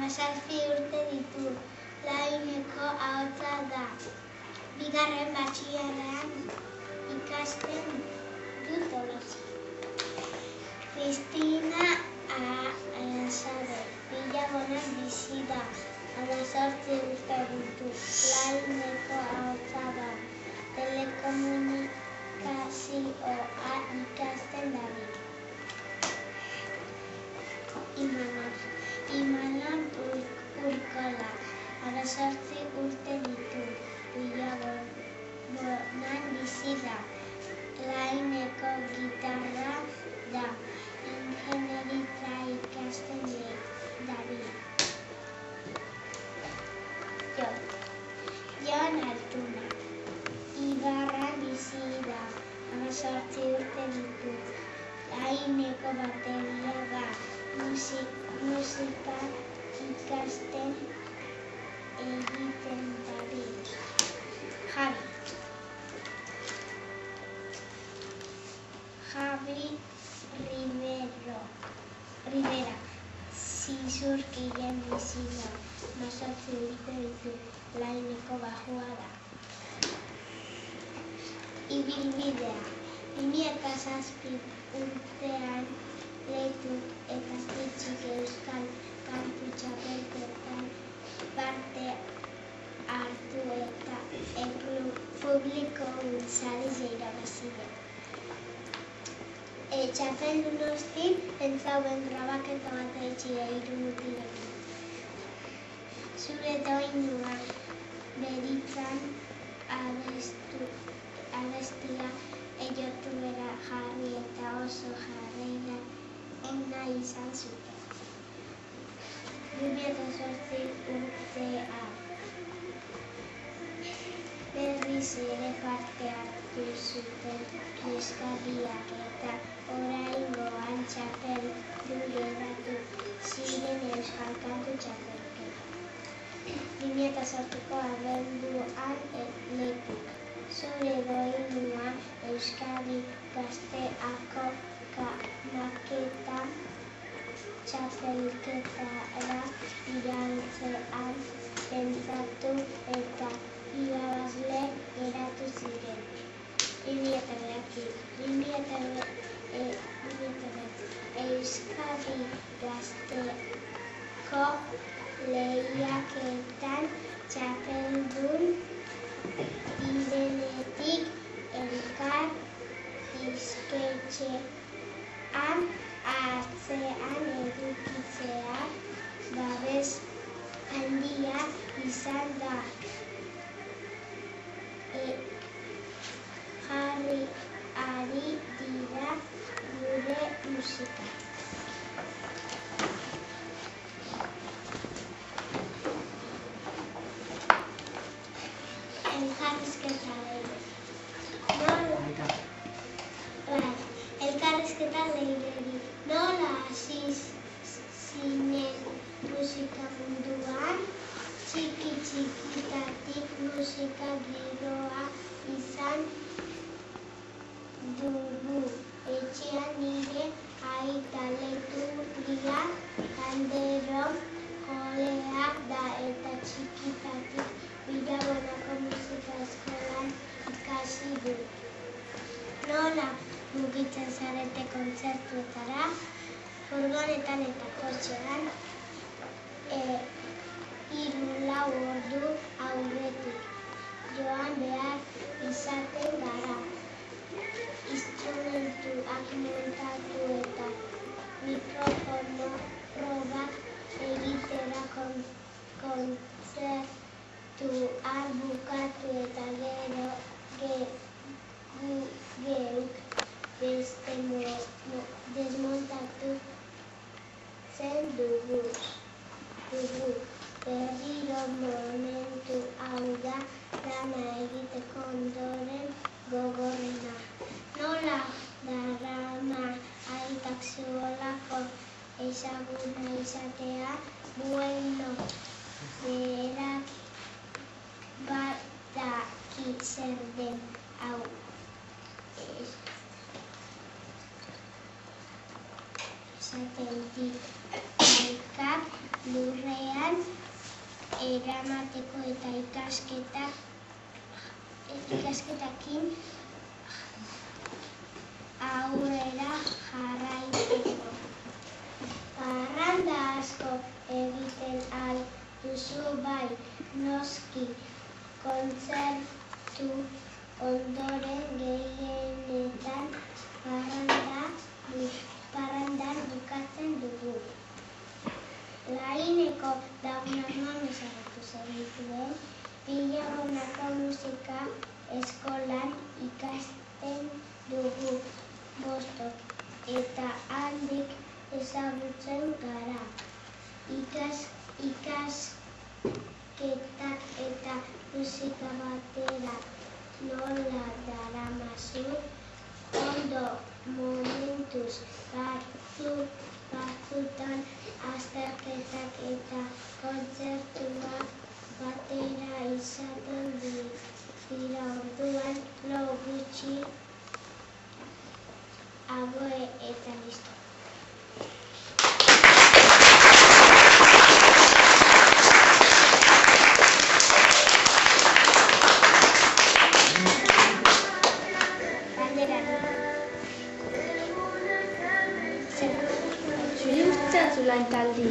Hamazazpi urte ditu. Laineko ahotsa da. Bigarren batxilerrean ikasten du Donostian. Cristina Arasade Villabonan bizi da. 18 urte ditu. Laineko ahotsa da. Telekomunikazioa ikasten dabil. Imanol Urkola 18 urte ditu. Villabonan bizi da. Laineko gitarra da. Ingeniaritza ikasten dabil. Jon Altuna Ibarran bizi da. 18 urte ditu. Laineko bateria da. Musika ikasten egiten dabil. Javi Rivera Zizurkilen bizi da. 18 urte ditu. Laineko bajua da. Ibilbidea 2007 urtean Leitu eta Zitzik Euskal Kantu Txapelketan parte hartu eta publikoen saria irabazi du. Txapeldun ostean entzauen grabaketa bat egin da 3 mutilekin. Zure doinua beritzan abestia YouTubera jarri eta oso jarraia ona izan zuten. 2008 urtean berriz ere parte hartu zuten Kiskariak eta oraingoan txapeldun geratu ziren Euskal Kantu Txapelketan. 2008ko abenduan Leipuk. Zure doinua Euskadi Gazteako maketan txapelketara iraultzean pentsatu eta irabazle geratu ziren. 2009 Euskadi Gazteko lehiaketan txapeldun direnetik elkar disketxean atzean edukitzea babes handia izan da. Jarri ari dira gure musika. Elkarrizketa leireri. Nola hasi zinen musika munduan? Txiki-txikitatik musika giroa izan dugu. Etxean nire aita Leturia Calderon jolea da eta txikitatik Villabonako musika eskolan ikasi du. Nola mugitzen zarete kontzertuetara? Furgonetan eta kotxean 3-4 ordu aurretik joan behar izaten gara. Instrumentuak montatu eta mikrofono probak egitera kontzertua bukatu eta gero geuk beste desmontatu zen dugu. Berriro momentu hau da lana egiteko ondoren gogorrena. Nola darama aitak zuolako ezaguna izatea? Bueno, berak badaki zer den hau. Esaten dit elkar lurrean eramateko eta ikasketakin aurrera jarraitzeko. Parranda asko egiten ahal duzu bai, noski, kontzertu ondoren gehienetan parrandan bukatzen dugu. Laineko Daunak non ezagutu zenituen, Villagonako musika eskolan ikasten dugu bostok, eta handik ezagutzen gara. Ikasketak eta musika batera nola daramazu, ondo momentuz batzutan azterketak eta kontzertuak batera izaten dira orduan lo gutxi agoe eta listo. Lantaldi.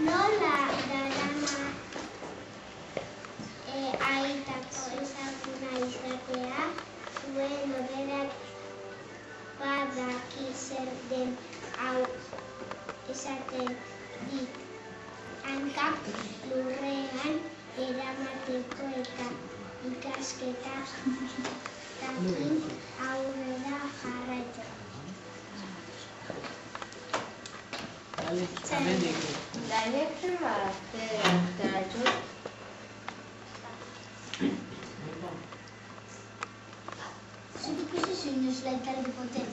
Nola darama aitako ezaguna izatea, zuen oberak badaki zer den hau esaten dit. Hankak lurrean eramateko eta ikasketakin aurrera jarraitzeko. Zuk ikusi zinuz Lantaldi poten?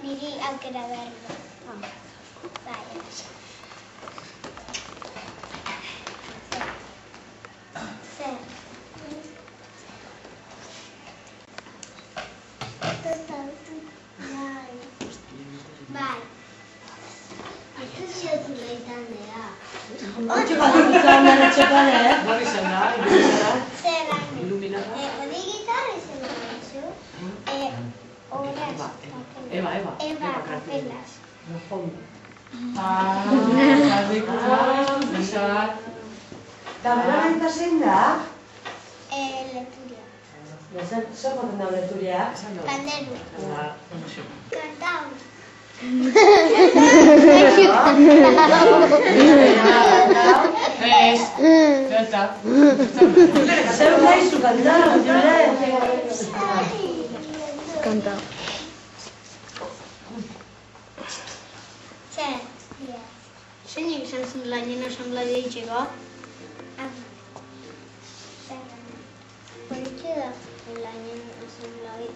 Niri aukera behar du. Bai, zer? Bai. Ikusi otu Lantaldea. Hori gitarra izan duzu. Eva Kapelas. Eta bera zein da? Leturia. Zer moten da leturia? Panderu. Kantau. Zer gaizu kantau? Kanta. Zer? Zeinik izan zen lainen asamblea deitzeko?